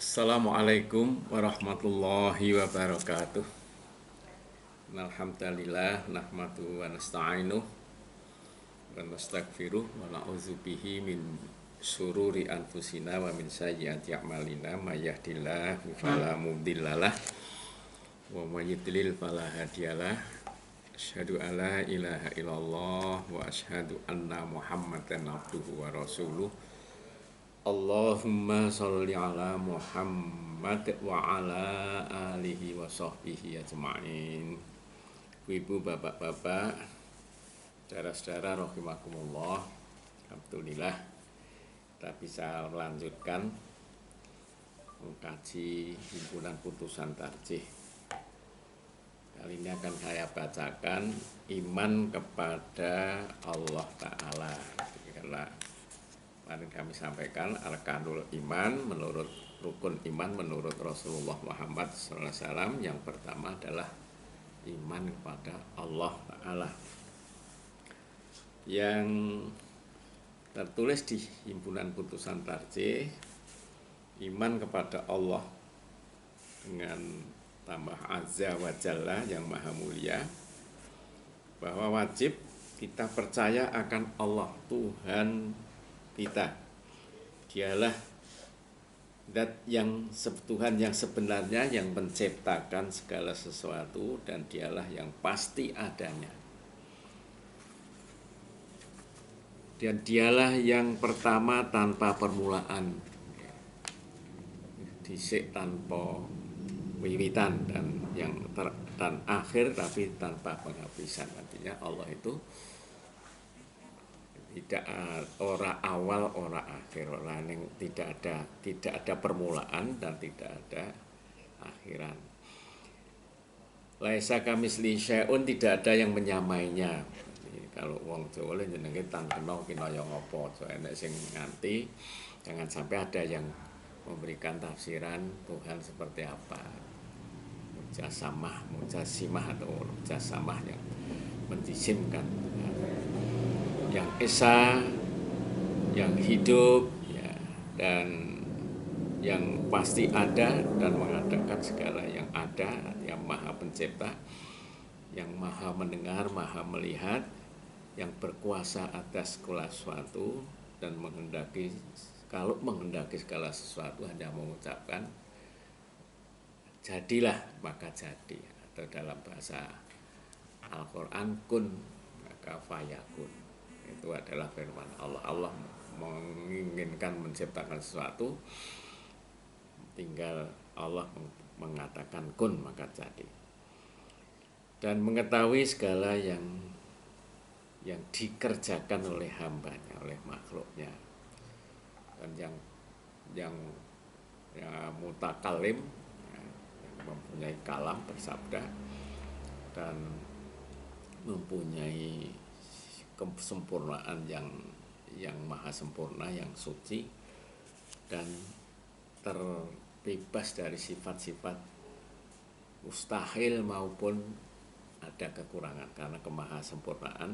Assalamualaikum warahmatullahi wabarakatuh. Alhamdulillah nahmadu wa nasta'inuh wa nastaghfiruh wa na'udzu bihi min syururi anfusina wa min sayyiati a'malina may yahdihillahu fala mudhillalah wa may yudlil fala hadiyalah. Asyhadu an la ilaha illallah wa asyhadu anna Muhammadan abduhu wa rasuluh. Allahumma sholli ala Muhammad wa ala alihi wa sahbihi ajma'in. Ibu, bapak-bapak, saudara-saudara rahimakumullah. Alhamdulillah kita bisa melanjutkan mengkaji himpunan putusan tarjih. Kali ini akan saya bacakan iman kepada Allah Ta'ala. Karena kemarin kami sampaikan arkanul iman menurut rukun iman menurut Rasulullah Muhammad SAW. Yang pertama adalah iman kepada Allah Ta'ala. Yang tertulis di himpunan putusan tarjih, iman kepada Allah dengan tambah azza wa jalla yang maha mulia, bahwa wajib kita percaya akan Allah Tuhan kita. Dialah zat yang Tuhan yang sebenarnya, yang menciptakan segala sesuatu, dan dialah yang pasti adanya. Dan dialah yang pertama tanpa permulaan, dhisik tanpa wiwitan, dan yang dan akhir tapi tanpa penghabisan. Artinya Allah itu tidak ora awal ora akhir, ora yang tidak ada permulaan dan tidak ada akhiran. Laisa kamisli syai'un, tidak ada yang menyamainya. Jadi, kalau wong Jawa jenenge tan kena kinaya ngapa, so enek sing nganti jangan sampai ada yang memberikan tafsiran Tuhan seperti apa. Mujasamah, mujasimah atau mujasamah yang menjisimkan yang esa, yang hidup, ya, dan yang pasti ada dan mengadakan segala yang ada, yang maha pencipta, yang maha mendengar, maha melihat, yang berkuasa atas segala sesuatu, dan kalau menghendaki segala sesuatu hanya mengucapkan jadilah maka jadi, atau dalam bahasa Al-Quran kun maka fayakun. Itu adalah firman Allah. Allah menginginkan menciptakan sesuatu, tinggal Allah mengatakan kun maka jadi. Dan mengetahui segala yang dikerjakan oleh hambanya, oleh makhluknya. Dan yang mutakalim, yang mempunyai kalam, bersabda, dan mempunyai kesempurnaan yang maha sempurna, yang suci, dan terbebas dari sifat-sifat mustahil maupun ada kekurangan, karena kemahasempurnaan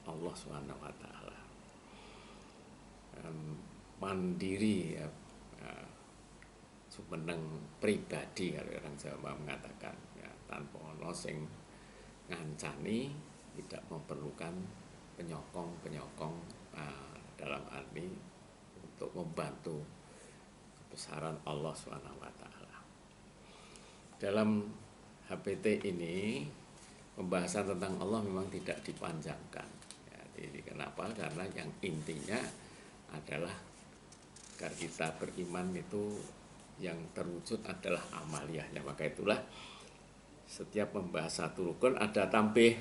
Allah SWT. Mandiri, ya, sumeneng pribadi, kalau orang Jawa mengatakan, ya, tanpa ono sing ngancani, tidak memerlukan penyokong dalam arti untuk membantu kebesaran Allah SWT. Dalam HPT ini pembahasan tentang Allah memang tidak dipanjangkan, ya, jadi kenapa? Karena yang intinya adalah agar kita beriman itu yang terwujud adalah amaliyahnya. Maka itulah setiap membahas satu rukun ada tambih.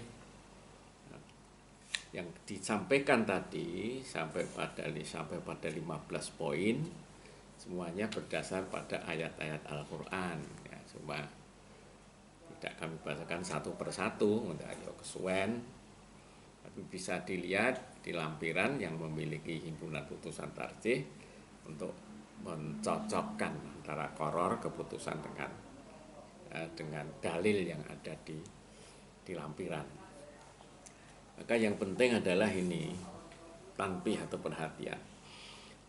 Yang disampaikan tadi sampai pada 15 poin, semuanya berdasar pada ayat-ayat Al-Quran, ya, cuma tidak kami bacakan satu persatu, ayo kesuwen, tapi bisa dilihat di lampiran yang memiliki himpunan putusan tarjih untuk mencocokkan antara qoror keputusan dengan dalil yang ada di lampiran. Maka yang penting adalah ini tanbih atau perhatian.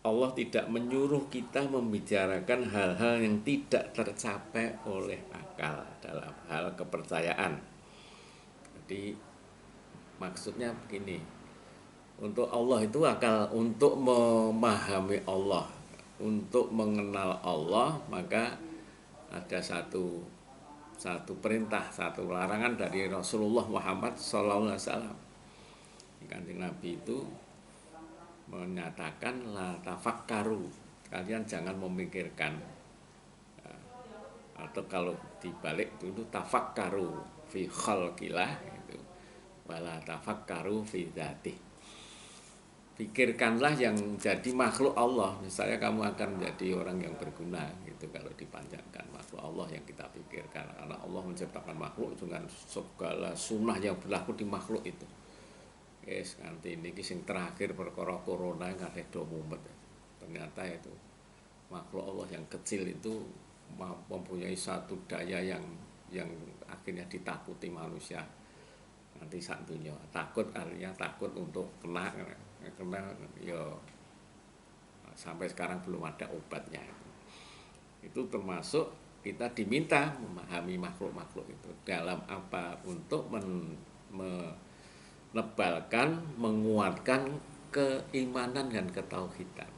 Allah tidak menyuruh kita membicarakan hal-hal yang tidak tercapai oleh akal dalam hal kepercayaan. Jadi maksudnya begini, untuk Allah itu akal, untuk memahami Allah, untuk mengenal Allah, maka ada satu perintah, satu larangan dari Rasulullah Muhammad SAW. Kanjeng Nabi itu menyatakan la tafakkaru, kalian jangan memikirkan, atau kalau dibalik dulu tafakkaru fi khalqillah itu, wala tafakkaru fi dzatih. Pikirkanlah yang jadi makhluk Allah. Misalnya kamu akan menjadi orang yang berguna gitu kalau dipanjangkan, makhluk Allah yang kita pikirkan, karena Allah menciptakan makhluk dengan segala sunnah yang berlaku di makhluk itu. Yes, nanti ini sing terakhir perkara corona yang ada do mumet. Ternyata itu makhluk Allah yang kecil itu mempunyai satu daya yang akhirnya ditakuti manusia. Nanti sak dunia takut, artinya takut untuk kena ya, sampai sekarang belum ada obatnya. Itu termasuk kita diminta memahami makhluk-makhluk itu dalam apa, untuk menebalkan, menguatkan keimanan dan ketauhidan.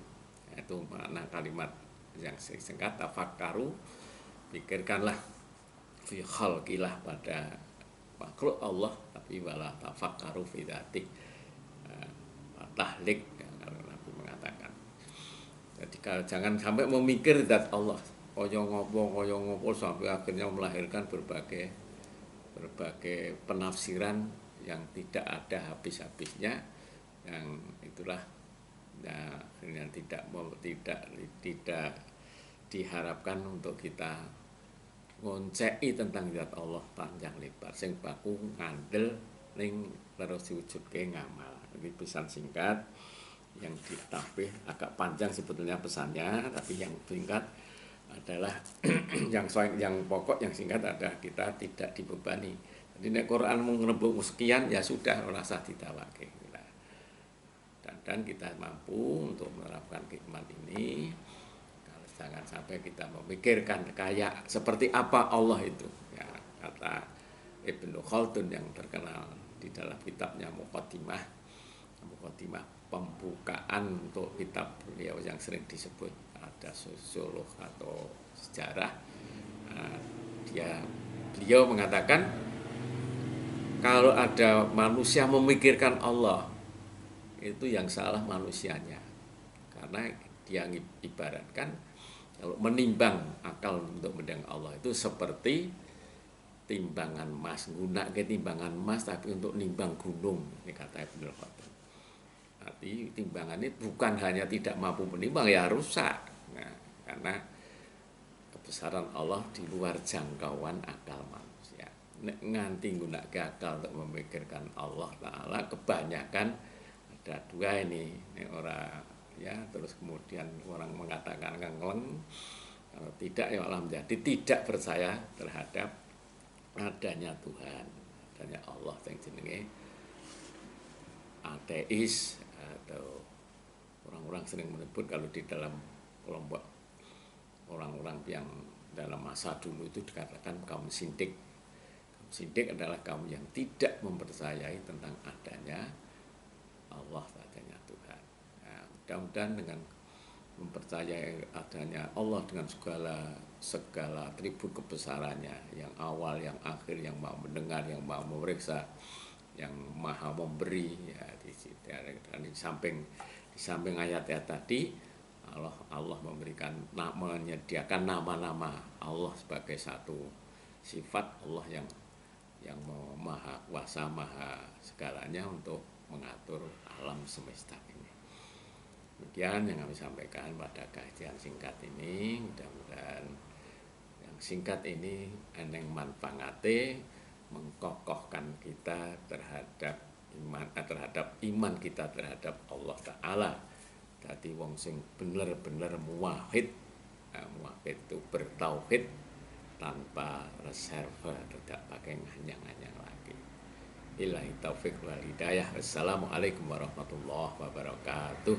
Itu makna kalimat yang singkat tafakkaru, pikirkanlah fi khalqillah, pada makhluk Allah, tapi wala tafakkaru fi dzatih, tahlik kalau Nabi mengatakan. Jadi kalau jangan sampai memikir zat Allah koyo ngopo sampai akhirnya melahirkan berbagai penafsiran yang tidak ada habis-habisnya, yang itulah ya, akhirnya tidak diharapkan untuk kita ngonceki tentang zat Allah panjang lebar, sing baku ngandel ning terus diwujudke ngamal. Ini pesan singkat yang ditambah agak panjang sebetulnya pesannya, tapi yang singkat adalah yang pokok, yang singkat adalah kita tidak dibebani. Jadi nek Quran mengrembuk sekian ya sudah, ora usah ditawake. Dan kita mampu untuk menerapkan hikmat ini. Kalau jangan sampai kita memikirkan kayak seperti apa Allah itu. Ya, kata Ibnu Khaldun yang terkenal di dalam kitabnya Muqaddimah pembukaan untuk kitab beliau yang sering disebut ada sosiolog atau sejarah. Beliau mengatakan kalau ada manusia memikirkan Allah, itu yang salah manusianya, karena dia ibaratkan kalau menimbang akal untuk mendengar Allah itu seperti timbangan emas, gunakan timbangan emas tapi untuk nimbang gunung, ini kata Ibnu Khaldun. Arti timbangannya bukan hanya tidak mampu menimbang, ya rusak. Nah, karena kebesaran Allah di luar jangkauan akal manusia. Nek nganti nggunakake akal untuk memikirkan Allah Ta'ala, kebanyakan ada dua ini orang ya, terus kemudian orang mengatakan ngeleng, kalau tidak ya malah menjadi tidak percaya terhadap adanya Tuhan, adanya Allah yang jenenge ateis, atau orang-orang sering menyebut kalau di dalam kelompok orang-orang yang dalam masa dulu itu dikatakan kaum sindik. Kaum sindik adalah kaum yang tidak mempercayai tentang adanya Allah, adanya Tuhan. Nah, mudah-mudahan dengan mempercayai adanya Allah dengan segala atribut kebesarannya, yang awal, yang akhir, yang maha mendengar, yang maha memeriksa, yang maha memberi, ya, di samping ayat-ayat tadi Allah menyediakan nama-nama Allah sebagai satu sifat Allah yang maha kuasa, maha segalanya untuk mengatur alam semesta ini. Demikian yang kami sampaikan pada kajian singkat ini. Mudah-mudahan yang singkat ini eneng manfaate, mengkokohkan kita terhadap iman kita terhadap Allah Ta'ala. Jadi wong sing bener-bener muwahhid, muwahhid itu bertauhid tanpa reserve, tidak pakai nganyang-nganyang lagi. Billahi taufik wal hidayah. Wassalamualaikum warahmatullahi wabarakatuh.